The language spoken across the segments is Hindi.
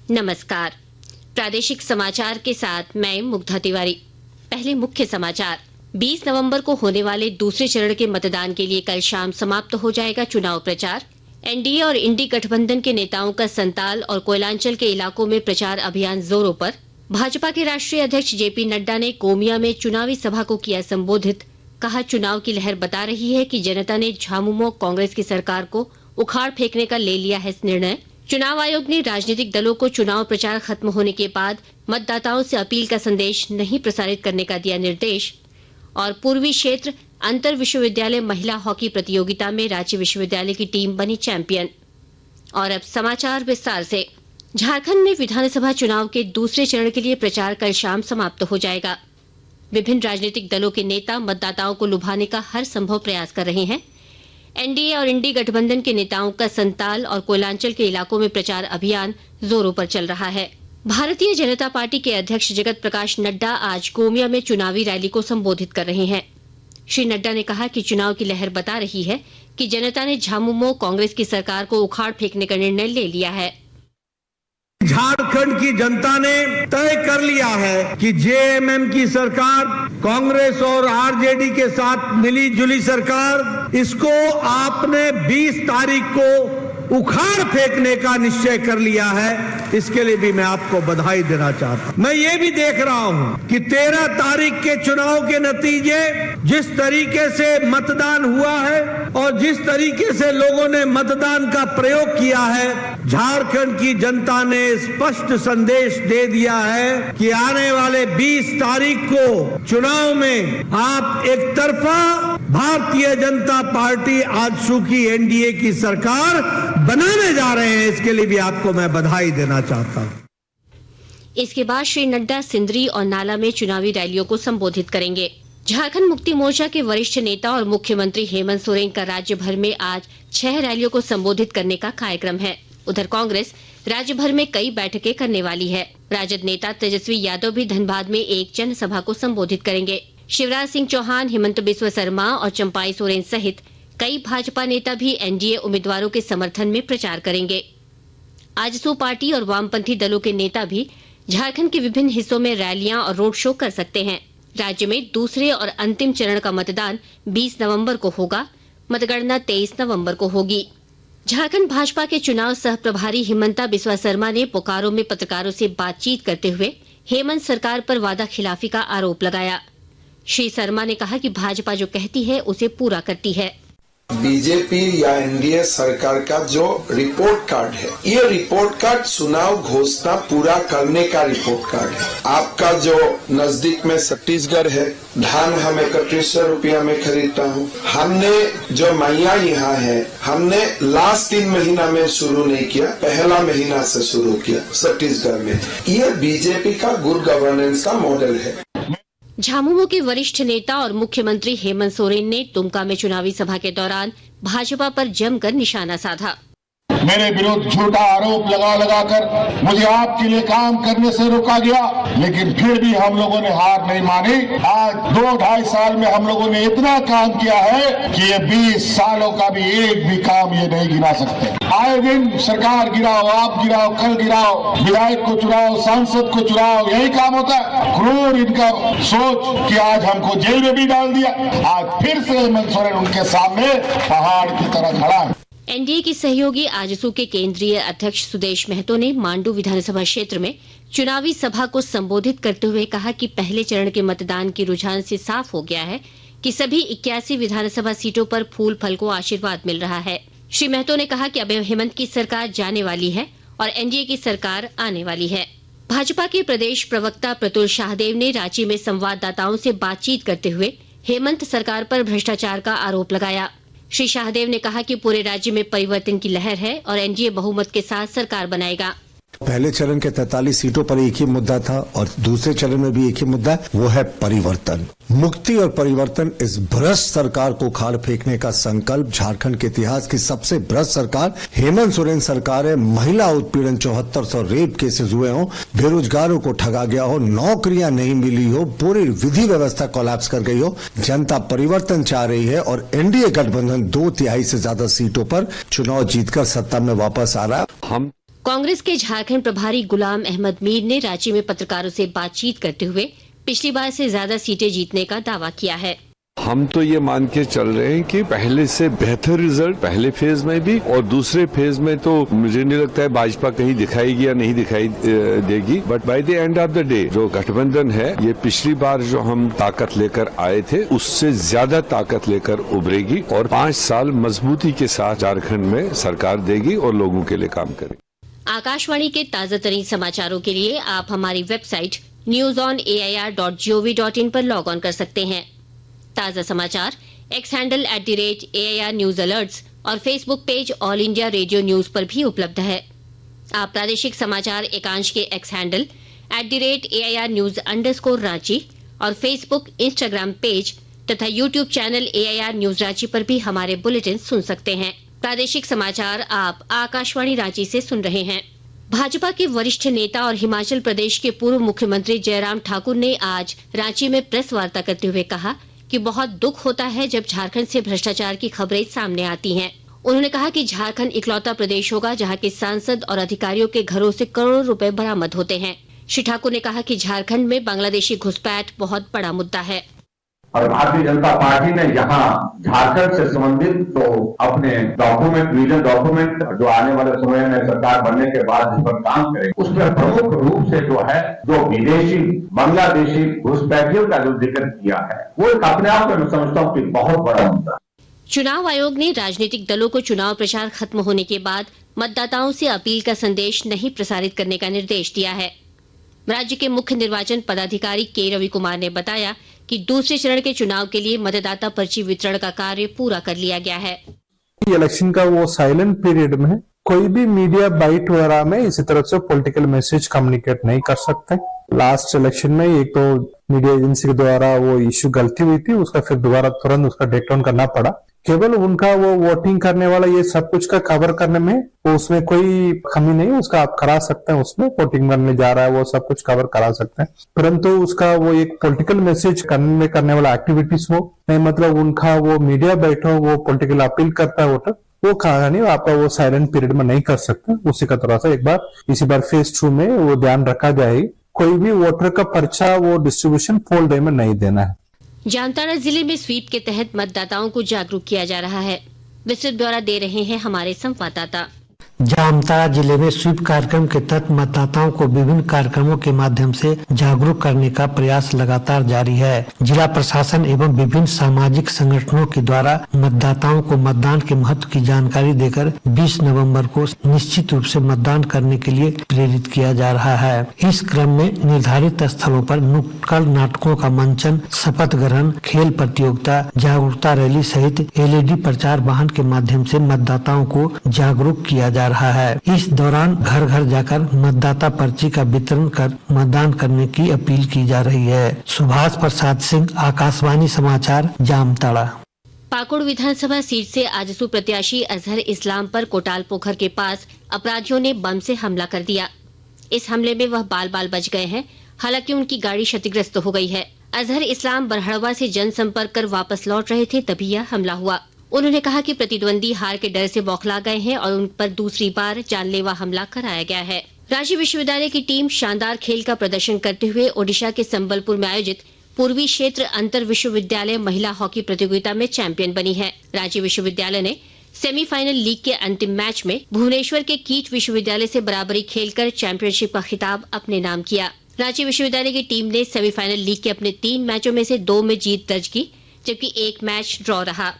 नमस्कार। प्रादेशिक समाचार के साथ मैं मुग्धा तिवारी। पहले मुख्य समाचार। 20 नवंबर को होने वाले दूसरे चरण के मतदान के लिए कल शाम समाप्त हो जाएगा चुनाव प्रचार। एनडीए और इंडी गठबंधन के नेताओं का संताल और कोयलांचल के इलाकों में प्रचार अभियान जोरों पर। भाजपा के राष्ट्रीय अध्यक्ष जेपी नड्डा ने गोमिया में चुनावी सभा को किया संबोधित। कहा, चुनाव की लहर बता रही है कि जनता ने झामुमो कांग्रेस की सरकार को उखाड़ फेंकने का ले लिया है निर्णय। चुनाव आयोग ने राजनीतिक दलों को चुनाव प्रचार खत्म होने के बाद मतदाताओं से अपील का संदेश नहीं प्रसारित करने का दिया निर्देश। और पूर्वी क्षेत्र अंतर विश्वविद्यालय महिला हॉकी प्रतियोगिता में रांची विश्वविद्यालय की टीम बनी चैंपियन। और अब समाचार विस्तार से। झारखंड में विधानसभा चुनाव के दूसरे चरण के लिए प्रचार कल शाम समाप्त हो जाएगा। विभिन्न राजनीतिक दलों के नेता मतदाताओं को लुभाने का हर संभव प्रयास कर रहे हैं। एनडीए और इंडी गठबंधन के नेताओं का संताल और कोयलांचल के इलाकों में प्रचार अभियान जोरों पर चल रहा है। भारतीय जनता पार्टी के अध्यक्ष जगत प्रकाश नड्डा आज गोमिया में चुनावी रैली को संबोधित कर रहे हैं। श्री नड्डा ने कहा कि चुनाव की लहर बता रही है कि जनता ने झामुमो कांग्रेस की सरकार को उखाड़ फेंकने का निर्णय ले लिया है। झारखंड की जनता ने तय कर लिया है कि जेएमएम की सरकार, कांग्रेस और आरजेडी के साथ मिली जुली सरकार, इसको आपने 20 तारीख को उखाड़ फेंकने का निश्चय कर लिया है। इसके लिए भी मैं आपको बधाई देना चाहता हूं। मैं ये भी देख रहा हूं कि 13 तारीख के चुनाव के नतीजे जिस तरीके से मतदान हुआ है और जिस तरीके से लोगों ने मतदान का प्रयोग किया है, झारखंड की जनता ने स्पष्ट संदेश दे दिया है कि आने वाले 20 तारीख को चुनाव में आप एक तरफा भारतीय जनता पार्टी आजसू की एनडीए की सरकार बनाने जा रहे हैं। इसके लिए भी आपको मैं बधाई देना चाहता हूं। इसके बाद श्री नड्डा सिंदरी और नाला में चुनावी रैलियों को संबोधित करेंगे। झारखंड मुक्ति मोर्चा के वरिष्ठ नेता और मुख्यमंत्री हेमंत सोरेन का राज्य भर में आज 6 रैलियों को संबोधित करने का कार्यक्रम है। उधर कांग्रेस राज्य भर में कई बैठकें करने वाली है। राजद नेता तेजस्वी यादव भी धनबाद में एक जनसभा को संबोधित करेंगे। शिवराज सिंह चौहान, हिमंत बिस्वा शर्मा और चंपाई सोरेन सहित कई भाजपा नेता भी एनडीए उम्मीदवारों के समर्थन में प्रचार करेंगे। आजसू पार्टी और वामपंथी दलों के नेता भी झारखंड के विभिन्न हिस्सों में रैलियां और रोड शो कर सकते हैं। राज्य में दूसरे और अंतिम चरण का मतदान 20 नवंबर को होगा। मतगणना 23 नवंबर को होगी। झारखंड भाजपा के चुनाव सह प्रभारी हिमंता बिस्वा शर्मा ने बोकारो में पत्रकारों से बातचीत करते हुए हेमंत सरकार पर वादा खिलाफी का आरोप लगाया। श्री शर्मा ने कहा कि भाजपा जो कहती है उसे पूरा करती है। बीजेपी या एनडीए सरकार का जो रिपोर्ट कार्ड है, ये रिपोर्ट कार्ड चुनाव घोषणा पूरा करने का रिपोर्ट कार्ड है। आपका जो नजदीक में छत्तीसगढ़ है, धान हम 3100 रुपया में खरीदता हूँ। हमने जो मैया यहाँ है, हमने लास्ट 3 महीना में शुरू नहीं किया, पहला महीना से शुरू किया छत्तीसगढ़ में। ये बीजेपी का गुड गवर्नेंस का मॉडल है। झामुमो के वरिष्ठ नेता और मुख्यमंत्री हेमंत सोरेन ने दुमका में चुनावी सभा के दौरान भाजपा पर जमकर निशाना साधा। मेरे विरुद्ध झूठा आरोप लगा कर मुझे आपके लिए काम करने से रोका गया, लेकिन फिर भी हम लोगों ने हार नहीं मानी। आज 2-2.5 साल में हम लोगों ने इतना काम किया है कि ये 20 सालों का भी एक भी काम ये नहीं गिरा सकते। आए दिन सरकार गिराओ, आप गिराओ, कल गिराओ, विधायक को चुराओ, सांसद को चुराओ, यही काम होता है। क्रूर इनका सोच कि आज हमको जेल में भी डाल दिया। आज फिर से हेमंत सोरेन उनके सामने पहाड़ की तरह खड़ा है। एनडीए की सहयोगी आजसू के केंद्रीय अध्यक्ष सुदेश महतो ने मांडू विधानसभा क्षेत्र में चुनावी सभा को संबोधित करते हुए कहा कि पहले चरण के मतदान के रुझान से साफ हो गया है कि सभी 81 विधानसभा सीटों पर फूल फल को आशीर्वाद मिल रहा है। श्री महतो ने कहा कि अब हेमंत की सरकार जाने वाली है और एनडीए की सरकार आने वाली है। भाजपा के प्रदेश प्रवक्ता प्रतुल शाहदेव ने रांची में संवाददाताओं से बातचीत करते हुए हेमंत सरकार पर भ्रष्टाचार का आरोप लगाया। श्री शाहदेव ने कहा कि पूरे राज्य में परिवर्तन की लहर है और एनडीए बहुमत के साथ सरकार बनाएगा। पहले चरण के 43 सीटों पर एक ही मुद्दा था और दूसरे चरण में भी एक ही मुद्दा है, वो है परिवर्तन। मुक्ति और परिवर्तन। इस भ्रष्ट सरकार को उखाड़ फेंकने का संकल्प झारखंड के इतिहास की सबसे भ्रष्ट सरकार हेमंत सोरेन सरकार है। महिला उत्पीड़न 7400 रेप केसेस हुए हो, बेरोजगारों को ठगा गया हो, नौकरियां नहीं मिली हो, पूरी विधि व्यवस्था कोलैप्स कर गई हो। जनता परिवर्तन चाह रही है और एनडीए गठबंधन 2/3 से ज्यादा सीटों पर चुनाव जीतकर सत्ता में वापस आ रहा है। कांग्रेस के झारखंड प्रभारी गुलाम अहमद मीर ने रांची में पत्रकारों से बातचीत करते हुए पिछली बार से ज्यादा सीटें जीतने का दावा किया है। हम तो ये मान के चल रहे हैं कि पहले से बेहतर रिजल्ट पहले फेज में भी और दूसरे फेज में तो मुझे नहीं लगता है भाजपा कहीं दिखाएगी या नहीं दिखाई देगी, but by the end of the day जो गठबंधन है ये पिछली बार जो हम ताकत लेकर आए थे उससे ज्यादा ताकत लेकर उभरेगी और 5 साल मजबूती के साथ झारखंड में सरकार देगी और लोगों के लिए काम करेगी। आकाशवाणी के ताजा तरीन समाचारों के लिए आप हमारी वेबसाइट newsonair.gov.in पर लॉग ऑन कर सकते हैं। ताजा समाचार X handle @AIR news alerts और Facebook page All India Radio News पर भी उपलब्ध है। आप प्रादेशिक समाचार एकांश के X handle @AIR news _Ranchi और फेसबुक इंस्टाग्राम पेज तथा YouTube channel AIR news Ranchi पर भी हमारे बुलेटिन सुन सकते हैं। प्रादेशिक समाचार आप आकाशवाणी रांची से सुन रहे हैं। भाजपा के वरिष्ठ नेता और हिमाचल प्रदेश के पूर्व मुख्यमंत्री जयराम ठाकुर ने आज रांची में प्रेस वार्ता करते हुए कहा कि बहुत दुख होता है जब झारखंड से भ्रष्टाचार की खबरें सामने आती हैं। उन्होंने कहा कि झारखंड इकलौता प्रदेश होगा जहां के सांसद और अधिकारियों के घरों से करोड़ों रुपए बरामद होते हैं। श्री ठाकुर ने कहा कि झारखंड में बांग्लादेशी घुसपैठ बहुत बड़ा मुद्दा है और भारतीय जनता पार्टी ने यहाँ झारखंड से संबंधित तो अपने डॉक्यूमेंट विजन डॉक्यूमेंट जो आने वाले समय में सरकार बनने के बाद जिस पर काम करेगी उस पर प्रमुख रूप से जो है जो विदेशी बांग्लादेशी घुसपैठियों का जो जिक्र किया है वो एक अपने आप में मैं समझता हूँ कि बहुत बड़ा मुद्दा है। चुनाव आयोग ने राजनीतिक दलों को चुनाव प्रचार खत्म होने के बाद मतदाताओं से अपील का संदेश नहीं प्रसारित करने का निर्देश दिया है। राज्य के मुख्य निर्वाचन पदाधिकारी के रवि कुमार ने बताया कि दूसरे चरण के चुनाव के लिए मतदाता पर्ची वितरण का कार्य पूरा कर लिया गया है। इलेक्शन का वो साइलेंट पीरियड में कोई भी मीडिया बाइट वगैरह में इसी तरह से पॉलिटिकल मैसेज कम्युनिकेट नहीं कर सकते। लास्ट इलेक्शन में एक तो मीडिया एजेंसी के द्वारा वो इश्यू गलती हुई थी, उसका फिर दोबारा तुरंत उसका टेक डाउन करना पड़ा। केवल उनका वो वोटिंग करने वाला ये सब कुछ का कवर करने में उसमें कोई कमी नहीं, उसका आप करा सकते हैं। उसमें वोटिंग बनने जा रहा है वो सब कुछ कवर करा सकते हैं, परंतु उसका वो एक पॉलिटिकल मैसेज करने वाला एक्टिविटीज हो नहीं, मतलब उनका वो मीडिया बैठो वो पॉलिटिकल अपील करता है वोटर, वो कहानी आपका वो साइलेंट पीरियड में नहीं कर सकते। उसी का तरह से एक बार इसी बार फेज 2 में वो ध्यान रखा जाए कोई भी वोटर का पर्चा वो डिस्ट्रीब्यूशन फुल डे में नहीं देना है। जामताड़ा जिले में स्वीप के तहत मतदाताओं को जागरूक किया जा रहा है। विस्तृत ब्यौरा दे रहे हैं हमारे संवाददाता। जामताड़ा जिले में स्वीप कार्यक्रम के तहत मतदाताओं को विभिन्न कार्यक्रमों के माध्यम से जागरूक करने का प्रयास लगातार जारी है। जिला प्रशासन एवं विभिन्न सामाजिक संगठनों के द्वारा मतदाताओं को मतदान के महत्व की जानकारी देकर 20 नवंबर को निश्चित रूप से मतदान करने के लिए प्रेरित किया जा रहा है। इस क्रम में निर्धारित स्थलों पर नुक्कड़ नाटकों का मंचन, शपथ ग्रहण, खेल प्रतियोगिता, जागरूकता रैली सहित LED प्रचार वाहन के माध्यम से मतदाताओं को जागरूक किया जा रहा है। इस दौरान घर घर जाकर मतदाता पर्ची का वितरण कर मतदान करने की अपील की जा रही है। सुभाष प्रसाद सिंह, आकाशवाणी समाचार, जामताड़ा। पाकुड़ विधानसभा सीट से आजसू प्रत्याशी अजहर इस्लाम पर कोटाल पोखर के पास अपराधियों ने बम से हमला कर दिया। इस हमले में वह बाल बाल बच गए हैं, हालांकि उनकी गाड़ी क्षतिग्रस्त हो गई है। अजहर इस्लाम बरहड़वा से जनसंपर्क कर वापस लौट रहे थे तभी यह हमला हुआ। उन्होंने कहा कि प्रतिद्वंदी हार के डर से बौखला गए हैं और उन पर दूसरी बार जानलेवा हमला कराया गया है। रांची विश्वविद्यालय की टीम शानदार खेल का प्रदर्शन करते हुए ओडिशा के संबलपुर में आयोजित पूर्वी क्षेत्र अंतर विश्वविद्यालय महिला हॉकी प्रतियोगिता में चैंपियन बनी है। रांची विश्वविद्यालय ने सेमीफाइनल लीग के अंतिम मैच में भुवनेश्वर के कीट विश्वविद्यालय से बराबरी खेलकर चैंपियनशिप का खिताब अपने नाम किया। रांची विश्वविद्यालय की टीम ने सेमीफाइनल लीग के अपने 3 मैचों में से 2 में जीत दर्ज की, जबकि 1 मैच ड्रॉ रहा।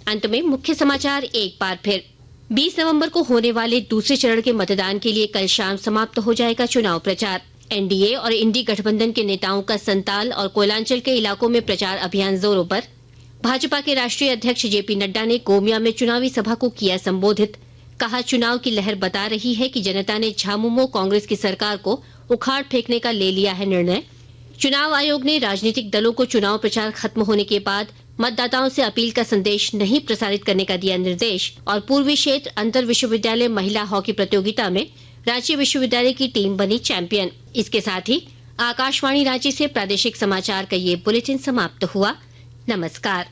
अंत में मुख्य समाचार एक बार फिर। 20 नवंबर को होने वाले दूसरे चरण के मतदान के लिए कल शाम समाप्त हो जाएगा चुनाव प्रचार। एनडीए और इंडी गठबंधन के नेताओं का संताल और कोयलांचल के इलाकों में प्रचार अभियान जोरों पर। भाजपा के राष्ट्रीय अध्यक्ष जेपी नड्डा ने गोमिया में चुनावी सभा को किया संबोधित। कहा, चुनाव की लहर बता रही है कि जनता ने झामुमो कांग्रेस की सरकार को उखाड़ फेंकने का ले लिया है निर्णय। चुनाव आयोग ने राजनीतिक दलों को चुनाव प्रचार खत्म होने के बाद मतदाताओं से अपील का संदेश नहीं प्रसारित करने का दिया निर्देश। और पूर्वी क्षेत्र अंतर विश्वविद्यालय महिला हॉकी प्रतियोगिता में रांची विश्वविद्यालय की टीम बनी चैंपियन। इसके साथ ही आकाशवाणी रांची से प्रादेशिक समाचार का ये बुलेटिन समाप्त हुआ। नमस्कार।